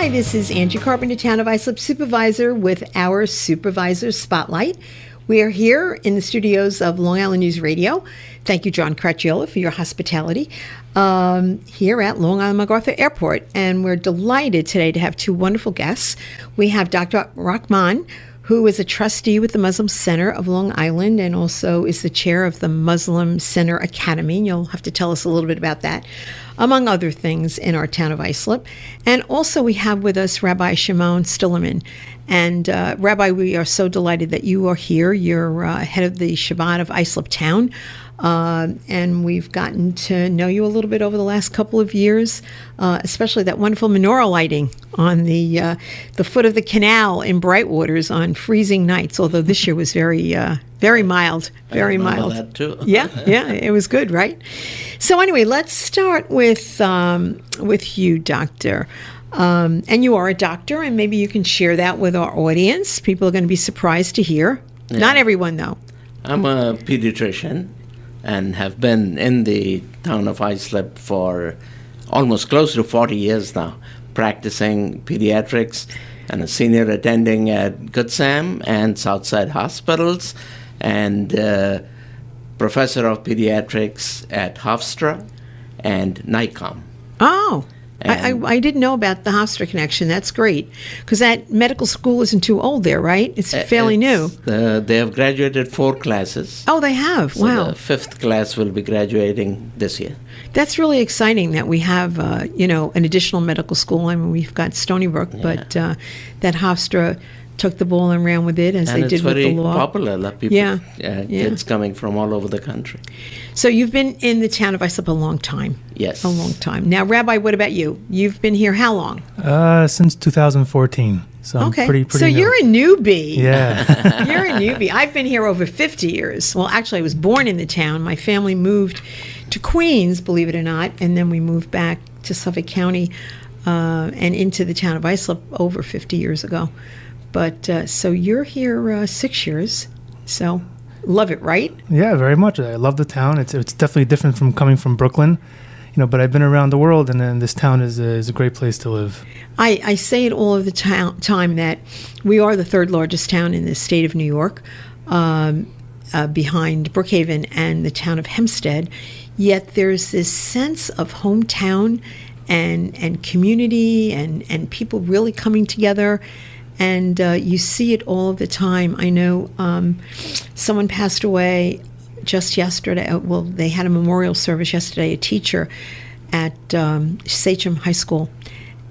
Hi, this is Angie Carpenter, Town of Islip Supervisor with our Supervisor Spotlight. We are here in the studios of Long Island News Radio. Thank you, John Cracchiola, for your hospitality here at Long Island MacArthur Airport. And we're delighted today to have two wonderful guests. We have Dr. Rechman, who is a trustee with the Muslim Center of Long Island and also is the chair of the Muslim Center Academy. And you'll have to tell us a little bit about that, among other things, in our town of Islip. And also we have with us Rabbi Shimon Stillerman. And Rabbi, we are so delighted that you are here. You're head of the Chabad of Islip Town. And we've gotten to know you a little bit over the last couple of years, especially that wonderful menorah lighting on the foot of the canal in Brightwaters on freezing nights, although this year was very mild, very mild. That too. yeah, it was good, right? So anyway, let's start with you, Doctor. And you are a doctor, and maybe you can share that with our audience. People are going to be surprised to hear. Yeah. Not everyone, though. I'm a pediatrician and have been in the town of Islip for almost close to 40 years now, practicing pediatrics and a senior attending at Good Sam and Southside Hospitals, and professor of pediatrics at Hofstra and NICOM. Oh, I didn't know about the Hofstra connection. That's great, because that medical school isn't too old there, right? It's fairly new. They have graduated 4 classes. Oh, they have? So wow. The 5th class will be graduating this year. That's really exciting that we have, an additional medical school. I mean, we've got Stony Brook, but that Hofstra took the ball and ran with it, as they did with the law. And it's very popular. A lot of people, kids coming from all over the country. So you've been in the town of Islip a long time. Yes. A long time. Now, Rabbi, what about you? You've been here how long? Since 2014. So I'm pretty so new. You're a newbie. Yeah. You're a newbie. I've been here over 50 years. Well, actually, I was born in the town. My family moved to Queens, believe it or not, and then we moved back to Suffolk County and into the town of Islip over 50 years ago. But so you're here 6 years, so love it, right? Yeah, very much. I love the town. It's definitely different from coming from Brooklyn, but I've been around the world, and then this town is a great place to live. I say it all of the time that we are the 3rd largest town in the state of New York, behind Brookhaven and the town of Hempstead. Yet there's this sense of hometown and community and people really coming together. And you see it all the time. I know someone passed away just yesterday. Well, they had a memorial service yesterday, a teacher at Sachem High School.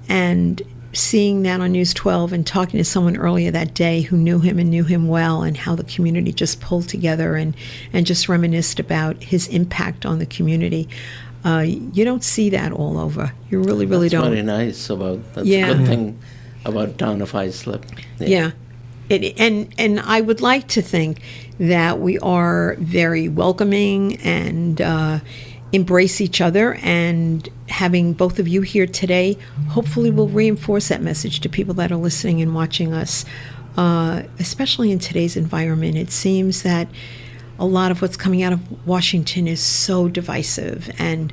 And seeing that on News 12 and talking to someone earlier that day who knew him and knew him well, and how the community just pulled together and just reminisced about his impact on the community. You don't see that all over. You really don't. That's very nice that's a good thing about town of Islip. Yeah. And I would like to think that we are very welcoming and embrace each other, and having both of you here today hopefully will reinforce that message to people that are listening and watching us, especially in today's environment. It seems that a lot of what's coming out of Washington is so divisive, and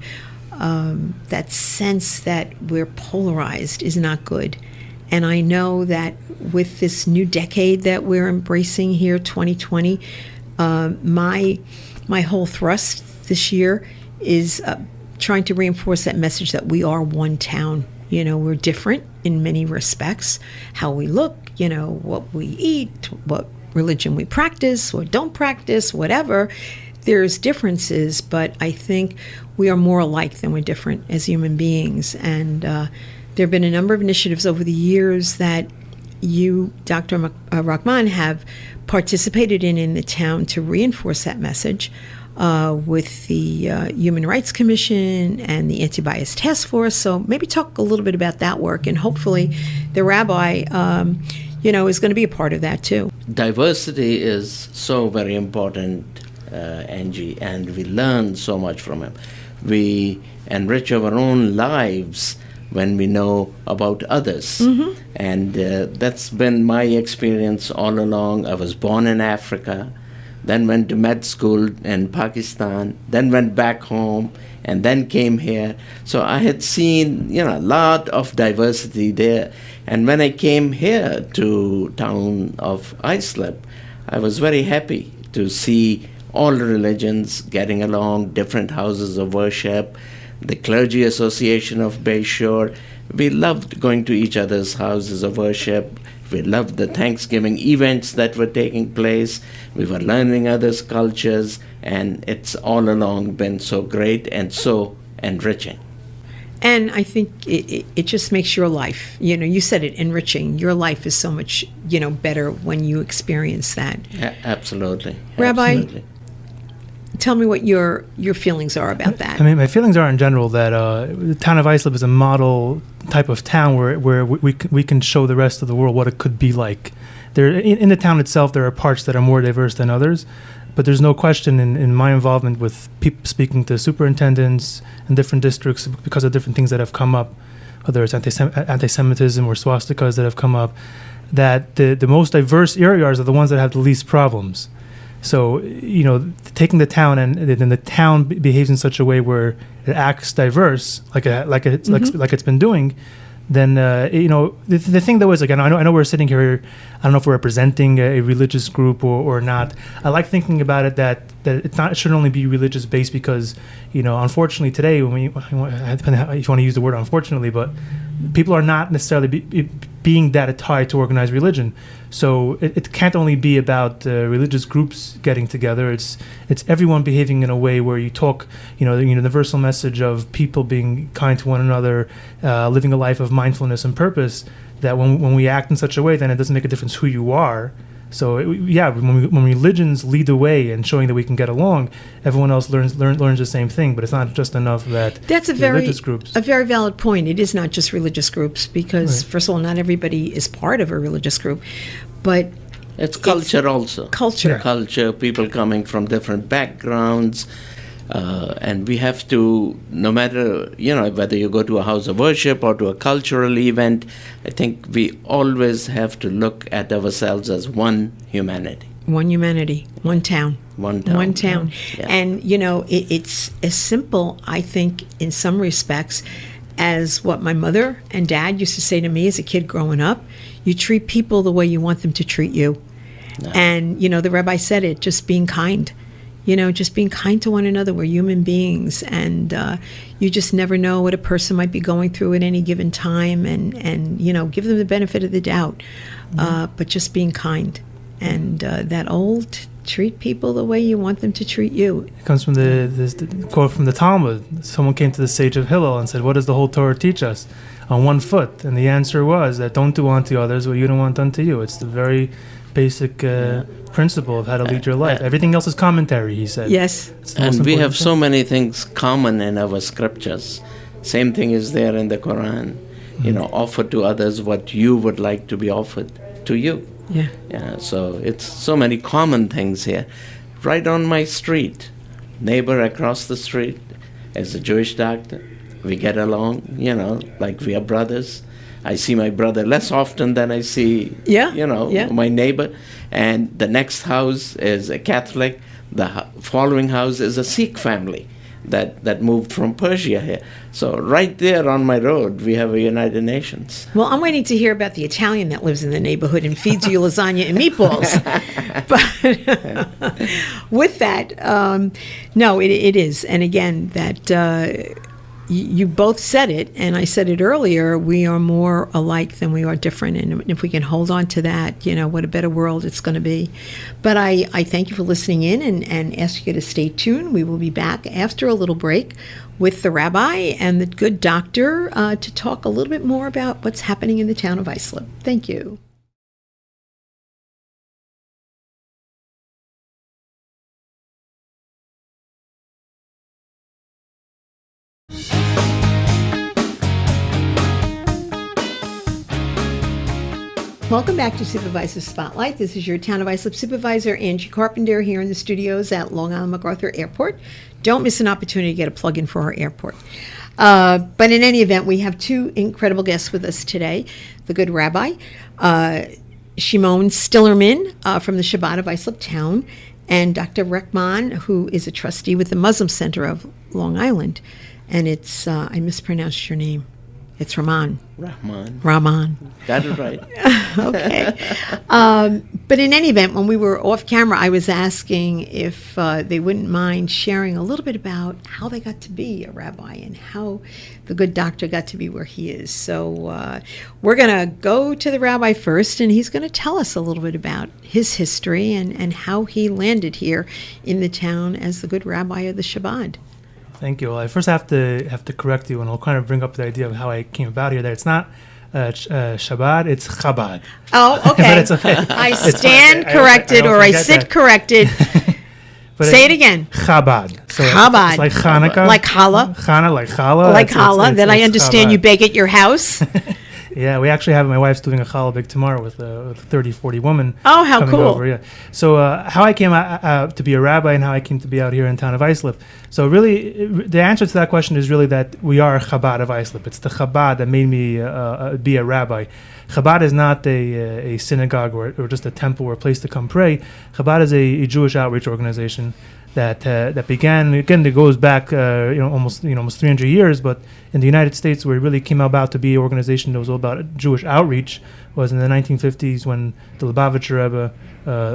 that sense that we're polarized is not good. And I know that with this new decade that we're embracing here, 2020, my whole thrust this year is trying to reinforce that message that we are one town. We're different in many respects, how we look, what we eat, what religion we practice or don't practice, whatever. There's differences, but I think we are more alike than we're different as human beings. And there have been a number of initiatives over the years that you, Dr. Rechman, have participated in the town to reinforce that message with the Human Rights Commission and the Anti-Bias Task Force. So maybe talk a little bit about that work, and hopefully the rabbi, is going to be a part of that too. Diversity is so very important, Angie, and we learn so much from him. We enrich our own lives when we know about others. Mm-hmm. And that's been my experience all along. I was born in Africa. then went to med school in Pakistan, then went back home, and then came here. So I had seen, a lot of diversity there. And when I came here to Town of Islip, I was very happy to see all religions getting along, different houses of worship, the Clergy Association of Bayshore. We loved going to each other's houses of worship. We loved the Thanksgiving events that were taking place. We were learning others' cultures, and it's all along been so great and so enriching. And I think it just makes your life, you said it, enriching. Your life is so much, better when you experience that. Absolutely. Rabbi, Absolutely. Tell me what your feelings are about that. I mean, my feelings are in general that the town of Islip is a model type of town where we can show the rest of the world what it could be like. There in the town itself, there are parts that are more diverse than others, but there's no question in my involvement with people speaking to superintendents in different districts because of different things that have come up, whether it's anti-Semitism or swastikas that have come up, that the most diverse areas are the ones that have the least problems. So, taking the town and then the town behaves in such a way where it acts diverse, like it's been doing, then the thing though is, again, I know we're sitting here, I don't know if we're representing a religious group or not. I like thinking about it that it shouldn't only be religious based because, unfortunately today, depending how, if you want to use the word unfortunately, but people are not necessarily being that tied to organized religion. So it can't only be about religious groups getting together. It's everyone behaving in a way where you talk, the universal message of people being kind to one another, living a life of mindfulness and purpose, that when we act in such a way, then it doesn't make a difference who you are. So when religions lead the way and showing that we can get along, everyone else learns the same thing. But it's not just enough that that's religious groups. A very valid point. It is not just religious groups because, right. First of all, not everybody is part of a religious group, but it's culture also. Culture, people coming from different backgrounds. And we have to, no matter, whether you go to a house of worship or to a cultural event, I think we always have to look at ourselves as one humanity. One humanity, one town. One town. Yeah. And, it's as simple, I think, in some respects, as what my mother and dad used to say to me as a kid growing up. You treat people the way you want them to treat you. No. And, the rabbi said it, just being kind. Just being kind to one another. We're human beings, and you just never know what a person might be going through at any given time, and give them the benefit of the doubt. But just being kind, and that old treat people the way you want them to treat you. It comes from the quote from the Talmud. Someone came to the sage of Hillel and said, "What does the whole Torah teach us?" On one foot, and the answer was that don't do unto others what you don't want done to you. It's the very basic principle of how to lead your life. Everything else is commentary, he said. Yes. And we have so many things common in our scriptures. Same thing is there in the Quran. Offer to others what you would like to be offered to you. Yeah. So it's so many common things here. Right on my street, neighbor across the street is a Jewish doctor. We get along, like we are brothers. I see my brother less often than I see, my neighbor. And the next house is a Catholic. The following house is a Sikh family that moved from Persia here. So right there on my road, we have a United Nations. Well, I'm waiting to hear about the Italian that lives in the neighborhood and feeds you lasagna and meatballs. But with that, no, it is. And again, that you both said it, and I said it earlier, we are more alike than we are different. And if we can hold on to that, what a better world it's going to be. But I thank you for listening in and ask you to stay tuned. We will be back after a little break with the rabbi and the good doctor to talk a little bit more about what's happening in the town of Islip. Thank you. Welcome back to Supervisor Spotlight. This is your Town of Islip Supervisor Angie Carpenter here in the studios at Long Island MacArthur Airport. Don't miss an opportunity to get a plug-in for our airport. But in any event, we have two incredible guests with us today. The good rabbi, Shimon Stillerman from the Chabad of Islip Town, and Dr. Rechman, who is a trustee with the Muslim Center of Long Island. And it's, I mispronounced your name. It's Rehman. Rehman. Got it right. Okay. But in any event, when we were off camera, I was asking if they wouldn't mind sharing a little bit about how they got to be a rabbi and how the good doctor got to be where he is. So we're going to go to the rabbi first, and he's going to tell us a little bit about his history and how he landed here in the town as the good rabbi of the Chabad. Thank you. Well, I first have to correct you, and I'll kind of bring up the idea of how I came about here. That it's not Shabbat, it's Chabad. Oh, okay. But it's okay. I stand corrected, or I sit corrected. Say it again. Chabad. So Chabad. It's like Hanukkah. Like challah. Chana, like challah. Like challah. Then I understand Chabad. you bake at your house. Yeah, we actually have, my wife's doing a challah bake tomorrow with 30, 40 women. Oh, how coming cool. Over, yeah. So how I came to be a rabbi and how I came to be out here in Town of Islip. So really, the answer to that question is really that we are Chabad of Islip. It's the Chabad that made me be a rabbi. Chabad is not a synagogue or just a temple or a place to come pray. Chabad is a Jewish outreach organization that began, again, it goes back almost 300 years, but in the United States, where it really came about to be an organization that was all about Jewish outreach, was in the 1950s when the Lubavitcher Rebbe,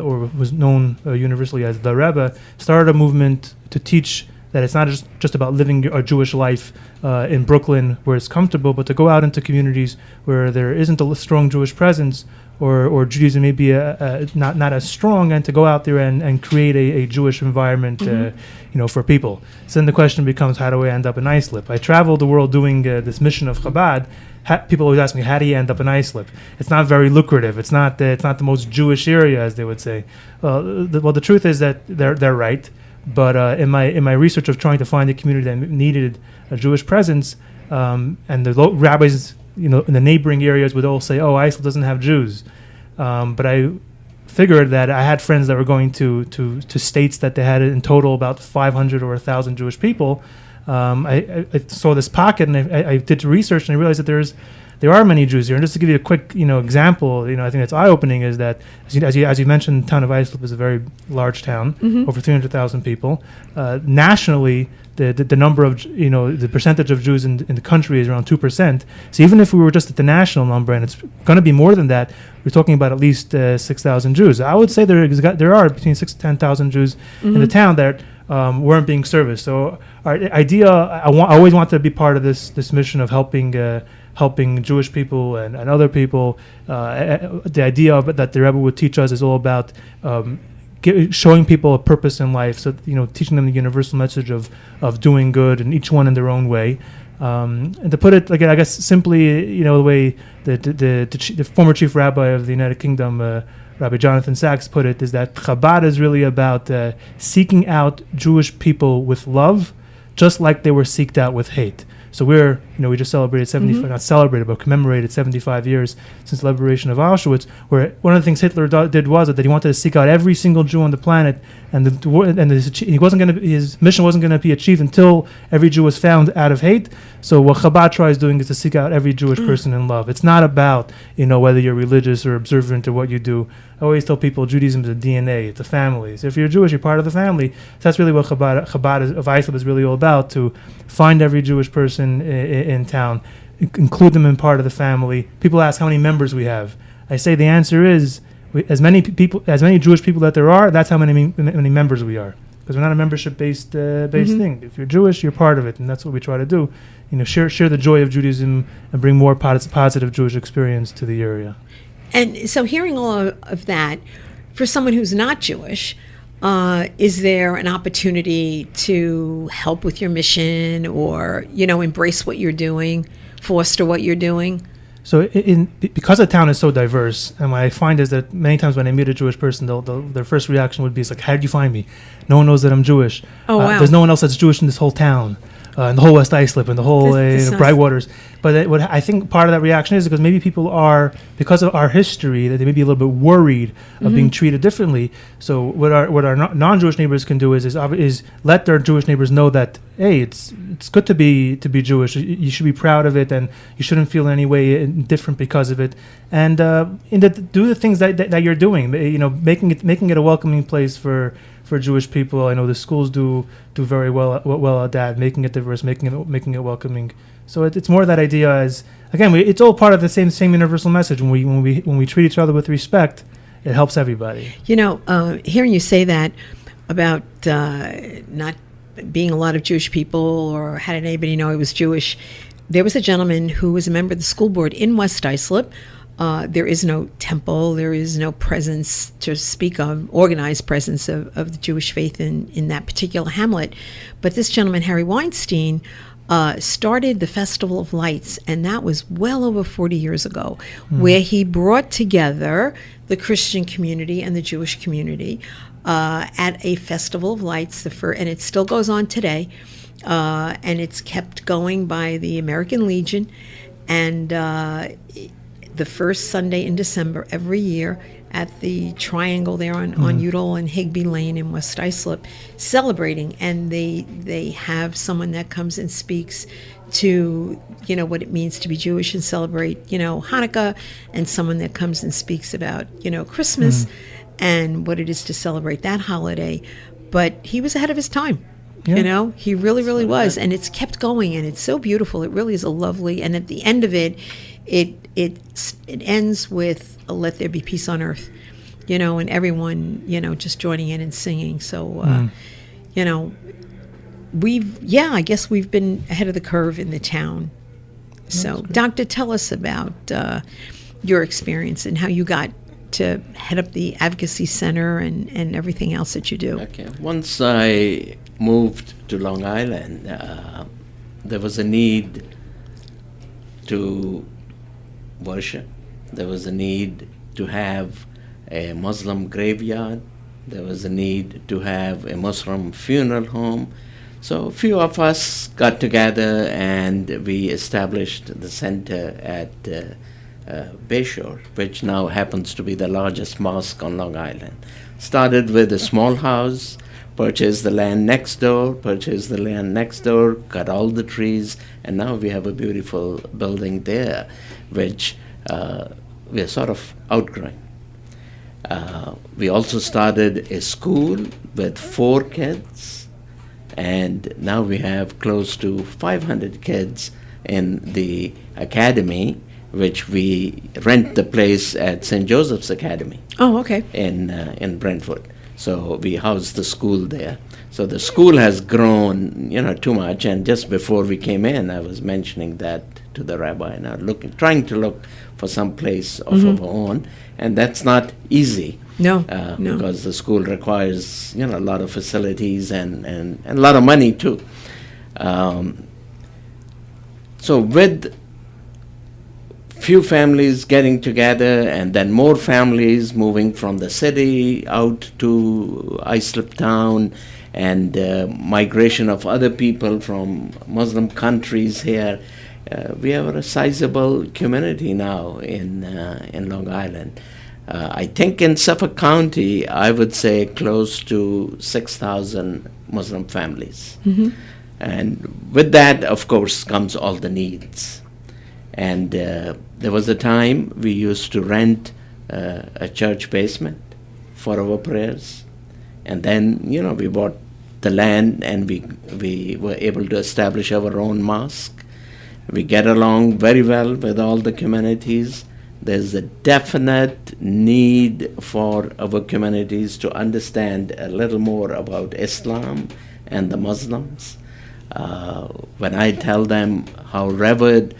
or was known universally as the Rebbe, started a movement to teach that it's not just about living a Jewish life in Brooklyn where it's comfortable, but to go out into communities where there isn't a strong Jewish presence, or Judaism may be not as strong, and to go out there and create a Jewish environment, for people. So then the question becomes, how do I end up in Islip? I traveled the world doing this mission of Chabad. People always ask me, how do you end up in Islip? It's not very lucrative. It's not the most Jewish area, as they would say. The truth is that they're right. But in my research of trying to find a community that needed a Jewish presence, and the rabbis, in the neighboring areas would all say, "Oh, Islip doesn't have Jews," but I figured that I had friends that were going to states that they had in total about 500 or 1,000 Jewish people. I saw this pocket, and I did research, and I realized that there are many Jews here. And just to give you a quick, example, I think it's eye-opening is that, as you mentioned, the town of Islip is a very large town, over 300,000 people. Nationally, the number of, the percentage of Jews in the country is around 2%. So even if we were just at the national number, and it's going to be more than that, we're talking about at least 6,000 Jews. I would say there are between 6,000 to 10,000 Jews in the town that weren't being serviced. So our idea, I always wanted to be part of this mission of helping Jewish people and other people. The idea of it that the Rebbe would teach us is all about showing people a purpose in life. So teaching them the universal message of doing good, and each one in their own way. And to put it, I guess simply, the way the former chief rabbi of the United Kingdom, Rabbi Jonathan Sachs, put it, is that Chabad is really about seeking out Jewish people with love, just like they were seeked out with hate. So we just celebrated commemorated 75 years since the liberation of Auschwitz, where one of the things Hitler did was that he wanted to seek out every single Jew on the planet, and his mission wasn't going to be achieved until every Jew was found out of hate. So what Chabad tries doing is to seek out every Jewish person in love. It's not about whether you're religious or observant or what you do. I always tell people Judaism is a DNA, it's a family. So if you're Jewish, you're part of the family. So that's really what Chabad of Islip is really all about, to find every Jewish person in town, include them in part of the family. People ask how many members we have. I say the answer is as many Jewish people that there are, that's how many members we are. Because we're not a membership-based thing. If you're Jewish, you're part of it, and that's what we try to do. Share the joy of Judaism and bring more positive Jewish experience to the area. And so hearing all of that, for someone who's not Jewish, is there an opportunity to help with your mission, or, embrace what you're doing, foster what you're doing? So because the town is so diverse, and what I find is that many times when I meet a Jewish person, their first reaction would be, it's like, how did you find me? No one knows that I'm Jewish. Oh, wow. There's no one else that's Jewish in this whole town. In the whole West Islip and the whole Bright Waters. But what I think part of that reaction is because maybe people are, because of our history, that they may be a little bit worried of being treated differently. So what our non-Jewish neighbors can do is let their Jewish neighbors know that, hey, it's good to be Jewish. You should be proud of it, and you shouldn't feel in any way different because of it. And do the things that you're doing. Making it a welcoming place for Jewish people. I know the schools do very well at that, making it diverse, making it welcoming. So it's more that idea as, again, it's all part of the same universal message. When we treat each other with respect, it helps everybody. Hearing you say that about not being a lot of Jewish people, or how did anybody know I was Jewish? There was a gentleman who was a member of the school board in West Islip. There is no temple, there is no presence to speak of, organized presence of the Jewish faith in that particular hamlet. But this gentleman, Harry Weinstein, started the Festival of Lights, and that was well over 40 years ago, where he brought together the Christian community and the Jewish community at a Festival of Lights, and it still goes on today, and it's kept going by the American Legion, and the first Sunday in December every year at the Triangle there on Udall and Higby Lane in West Islip, celebrating. And they have someone that comes and speaks to, what it means to be Jewish and celebrate, Hanukkah, and someone that comes and speaks about, Christmas and what it is to celebrate that holiday. But he was ahead of his time. Yeah. He really was. And it's kept going, and it's so beautiful. It really is a lovely, and at the end of it ends with a "Let there be peace on earth," and everyone, just joining in and singing. So, I guess we've been ahead of the curve in the town. So, Doctor, tell us about your experience and how you got to head up the advocacy center and everything else that you do. Okay. Once I moved to Long Island, there was a need to worship. There was a need to have a Muslim graveyard. There was a need to have a Muslim funeral home. So a few of us got together and we established the center at Bayshore, which now happens to be the largest mosque on Long Island. Started with a small house, purchased the land next door, cut all the trees, and now we have a beautiful building there, which we are sort of outgrowing. We also started a school with 4 kids, and now we have close to 500 kids in the academy, which we rent the place at St. Joseph's Academy. Oh, okay. In Brentwood. So we house the school there. So the school has grown, too much. And just before we came in, I was mentioning that to the rabbi, and trying to look for some place of our own, and that's not easy. No. Because the school requires, a lot of facilities and a lot of money too. So with few families getting together, and then more families moving from the city out to Islip town, and migration of other people from Muslim countries here, we have a sizable community now in Long Island. I think in Suffolk County, I would say close to 6,000 Muslim families. And with that, of course, comes all the needs. And there was a time we used to rent a church basement for our prayers. And then, we bought the land, and we were able to establish our own mosque. We get along very well with all the communities. There's a definite need for our communities to understand a little more about Islam and the Muslims. When I tell them how revered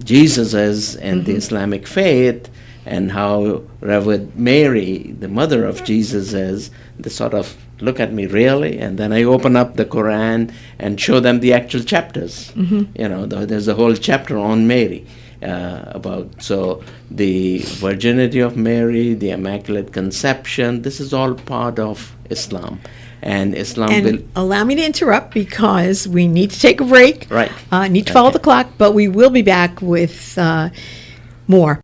Jesus is in the Islamic faith, and how revered Mary, the mother of Jesus, is, they sort of look at me, really? And then I open up the Quran and show them the actual chapters. There's a whole chapter on Mary. So the virginity of Mary, the Immaculate Conception, this is all part of Islam. And Islam And will. allow me to interrupt because we need to take a break. Right. Need to follow the clock, but we will be back with more.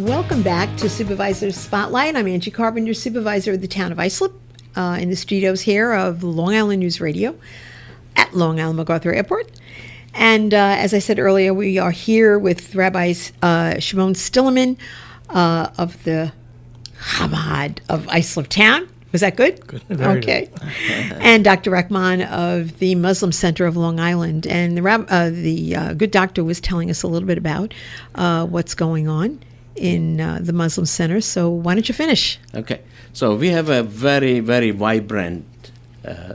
Welcome back to Supervisor Spotlight. I'm Angie Carpenter, Supervisor of the Town of Islip, in the studios here of Long Island News Radio at Long Island MacArthur Airport. And as I said earlier, we are here with Rabbi Shimon Stillerman of the Chabad of Islip Town. Was that good? Good. Very okay. And Dr. Rechman of the Muslim Center of Long Island. And the good doctor was telling us a little bit about what's going on in the Muslim Center. So why don't you finish? Okay. So we have a very, very vibrant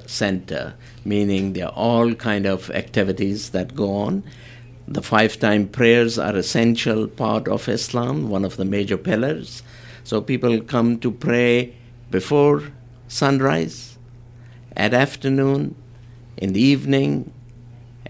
center, meaning there are all kind of activities that go on. The 5-time prayers are essential part of Islam, one of the major pillars. So people come to pray before sunrise, at afternoon, in the evening,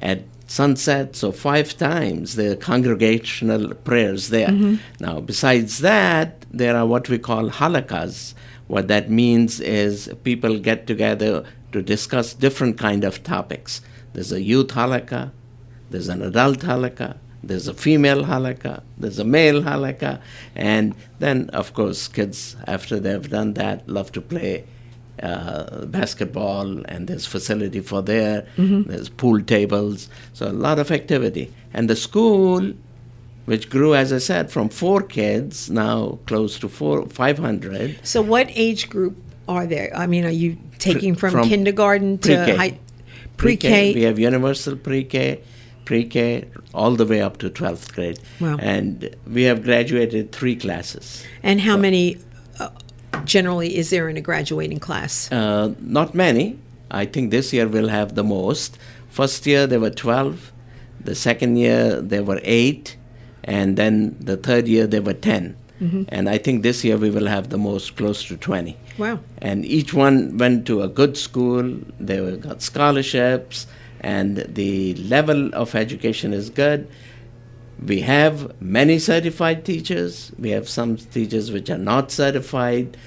at sunset. So 5 times the congregational prayers there. Now, besides that, there are what we call halakas. What that means is people get together to discuss different kind of topics. There's a youth halakha, there's an adult halakha, there's a female halakha, there's a male halakha, and then, of course, kids, after they've done that, love to play basketball, and there's facility for there. There's pool tables, so a lot of activity. And the school, which grew, as I said, from 4 kids, now close to 500. So what age group are there? I mean, are you taking from kindergarten to pre-K. Pre-K? We have universal pre-K, all the way up to 12th grade. Wow. And we have graduated 3 classes. And how many generally is there in a graduating class? Not many. I think this year we'll have the most. First year there were 12. The second year there were 8. And then the third year there were 10. And I think this year we will have the most, close to 20. Wow. And each one went to a good school. They got scholarships. And the level of education is good. We have many certified teachers. We have some teachers which are not certified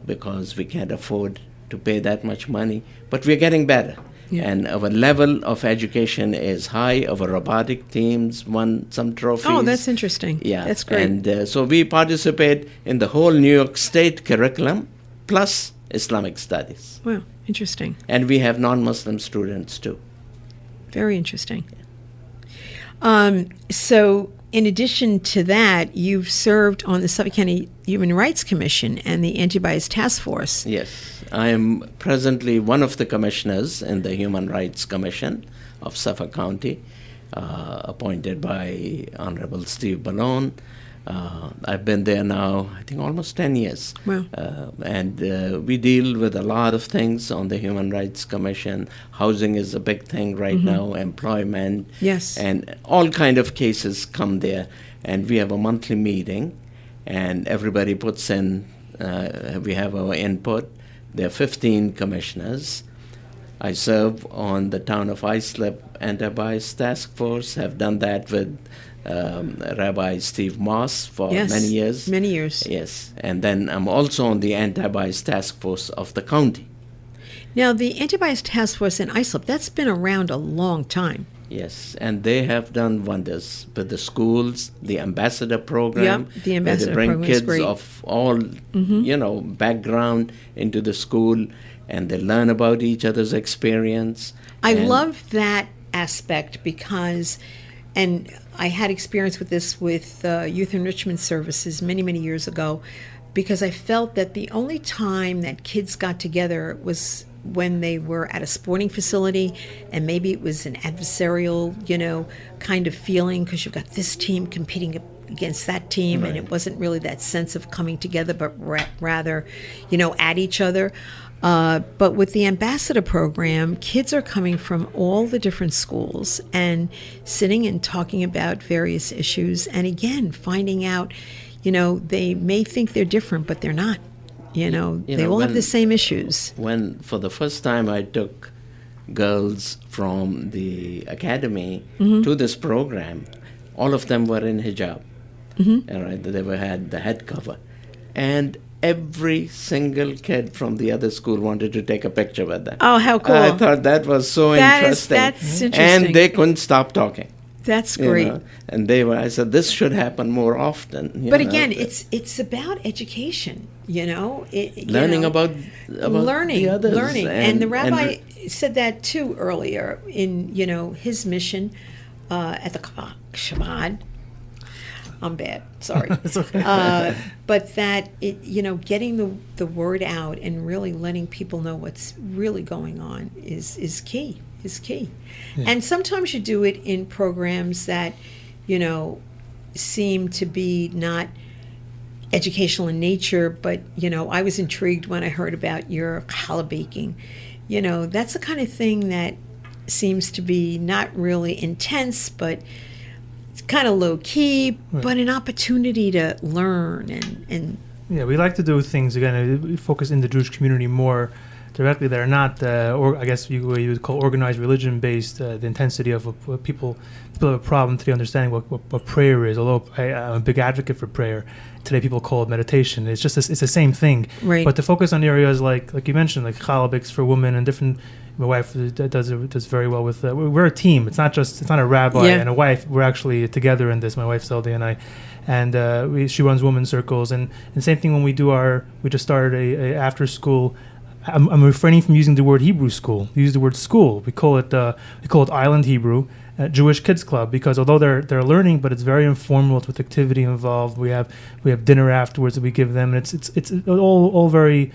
because we can't afford to pay that much money. But we're getting better. Yeah. And our level of education is high. Our robotic teams won some trophies. Oh, that's interesting. Yeah. That's great. And so we participate in the whole New York State curriculum plus Islamic studies. Wow, interesting. And we have non-Muslim students too. Very interesting. So in addition to that, you've served on the Suffolk County Human Rights Commission and the Anti-Bias Task Force. Yes, I am presently one of the commissioners in the Human Rights Commission of Suffolk County, appointed by Honorable Steve Ballone. I've been there now, I think, almost 10 years. Wow. And we deal with a lot of things on the Human Rights Commission. Housing is a big thing right now, employment. Yes. And all kind of cases come there. And we have a monthly meeting, and everybody puts in, we have our input. There are 15 commissioners. I serve on the Town of Islip Anti-Bias Task Force, have done that with Rabbi Steve Moss for many years. Many years. Yes, and then I'm also on the Anti-Bias Task Force of the county. Now, the Anti-Bias Task Force in Islip, that's been around a long time. Yes, and they have done wonders with the schools, the ambassador program. Yep, the ambassador where they bring program is kids great. of all, background into the school, and they learn about each other's experience. I And- love that aspect because, and I had experience with this with youth enrichment services many, many years ago, because I felt that the only time that kids got together was when they were at a sporting facility, and maybe it was an adversarial, kind of feeling because you've got this team competing against that team, and it wasn't really that sense of coming together, but rather, at each other. But with the ambassador program, kids are coming from all the different schools and sitting and talking about various issues, and again, finding out, they may think they're different, but they're not. You know, You they know, all have when- the same issues. When, for the first time, I took girls from the academy to this program, all of them were in hijab. All right, they had the head cover. And every single kid from the other school wanted to take a picture with them. Oh, how cool. I thought that was so interesting. That's interesting. And they couldn't stop talking. That's you great. know. And I said, this should happen more often. But again, it's about education, you know. Learning about learning, the others. learning. And the rabbi said that too earlier in, you know, his mission at the Chabad. I'm bad, sorry. It's okay. But that you know, getting the word out and really letting people know what's really going on is key. Is key. Yeah. And sometimes you do it in programs that, you know, seem to be not educational in nature, but, you know, I was intrigued when I heard about your challah baking. You know, that's the kind of thing that seems to be not really intense, but it's kind of low key, Right. but an opportunity to learn and Yeah, we like to do things, again, we focus in the Jewish community more directly that are not, or I guess you would call organized religion-based, the intensity of what people have a problem today understanding what prayer is, although I'm a big advocate for prayer. Today people call it meditation. It's just, it's the same thing. Right. But to focus on areas like you mentioned, like challah bakes for women and different, my wife does very well with, we're a team. It's not a rabbi Yeah. and a wife. We're actually together in this, my wife Zelda and I. And she runs women's circles. And same thing when we just started a after school. I'm refraining from using the word Hebrew school. We use the word school. We call it Island Hebrew, Jewish Kids Club, because although they're learning, but it's very informal. It's with activity involved. We have dinner afterwards that we give them, and it's all very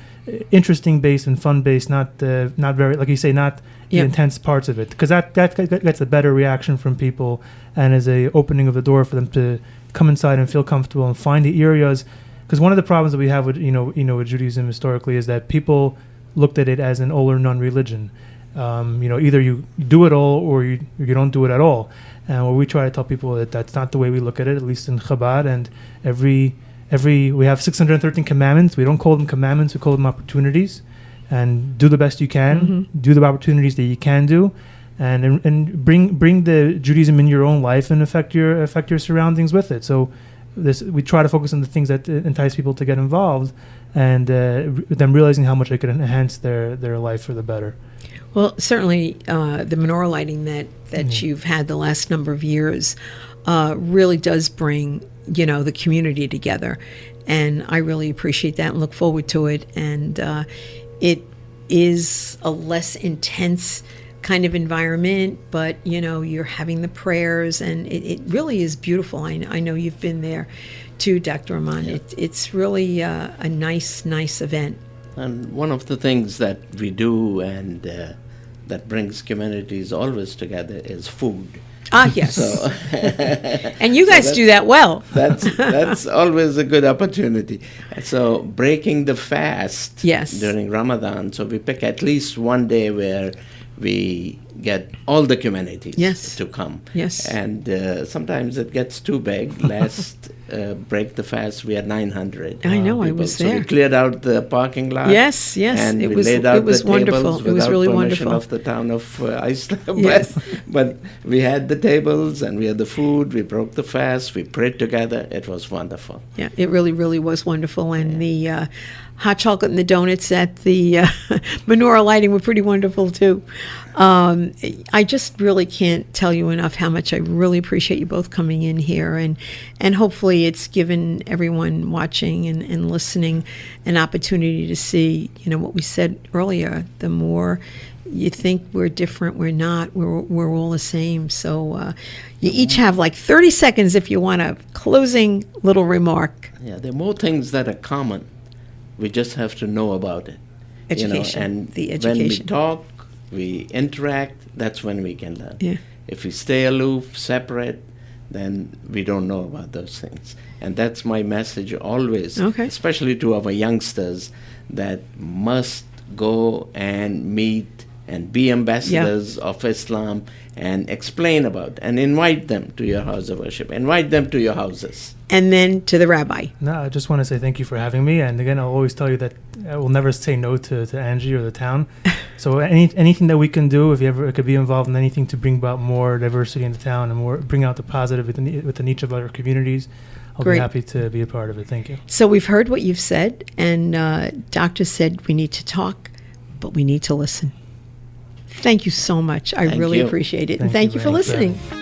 interesting based and fun based. Not very, like you say, not the Yep. intense parts of it, because that gets a better reaction from people and is a opening of the door for them to come inside and feel comfortable and find the areas. Because one of the problems that we have with with Judaism historically is that people looked at it as an all or none religion. Either you do it all or you don't do it at all. And what we try to tell people that that's not the way we look at it, at least in Chabad. And we have 613 commandments. We don't call them commandments, we call them opportunities. And do the best you can, do the opportunities that you can do, and bring the Judaism in your own life and affect your surroundings with it. So we try to focus on the things that entice people to get involved, and them realizing how much it could enhance their life for the better. Well, certainly the menorah lighting that you've had the last number of years really does bring, the community together. And I really appreciate that and look forward to it. And it is a less intense kind of environment, but, you're having the prayers, and it really is beautiful. I know you've been there too, Dr. Rehman. Yeah. It's really a nice event. And one of the things that we do and that brings communities always together is food. Ah, yes. So and you guys do that well. that's always a good opportunity. So breaking the fast Yes. during Ramadan. So we pick at least one day where we get all the communities Yes. to come. Yes. And sometimes it gets too big. Last break the fast, we had 900. I know, I people. was So there. we cleared out the parking lot. Yes, And it we was laid out it was the wonderful. tables It was without really permission wonderful. of the town of Islip. Yes. But we had the tables and we had the food. We broke the fast. We prayed together. It was wonderful. Yeah, it really, really was wonderful. And the hot chocolate and the donuts at the menorah lighting were pretty wonderful too. I just really can't tell you enough how much I really appreciate you both coming in here, and hopefully it's given everyone watching and listening an opportunity to see, what we said earlier. The more you think we're different, we're not. We're all the same. So you each have like 30 seconds if you want a closing little remark. Yeah, there are more things that are common. We just have to know about it. Education, And the when we education. talk, we interact, that's when we can learn. Yeah. If we stay aloof, separate, then we don't know about those things. And that's my message always, Okay. especially to our youngsters, that must go and meet and be ambassadors of Islam and explain about and invite them to your house of worship. Invite them to your houses. And then to the rabbi. No, I just want to say thank you for having me. And again, I'll always tell you that I will never say no to Angie or the town. So anything that we can do, if you ever could be involved in anything to bring about more diversity in the town and more bring out the positive within each of our communities, I'll Great. be happy to be a part of it. Thank you. So we've heard what you've said, and Doctor said we need to talk, but we need to listen. Thank you so much. I Thank really you. appreciate it. Thank And thank you you for very much. listening.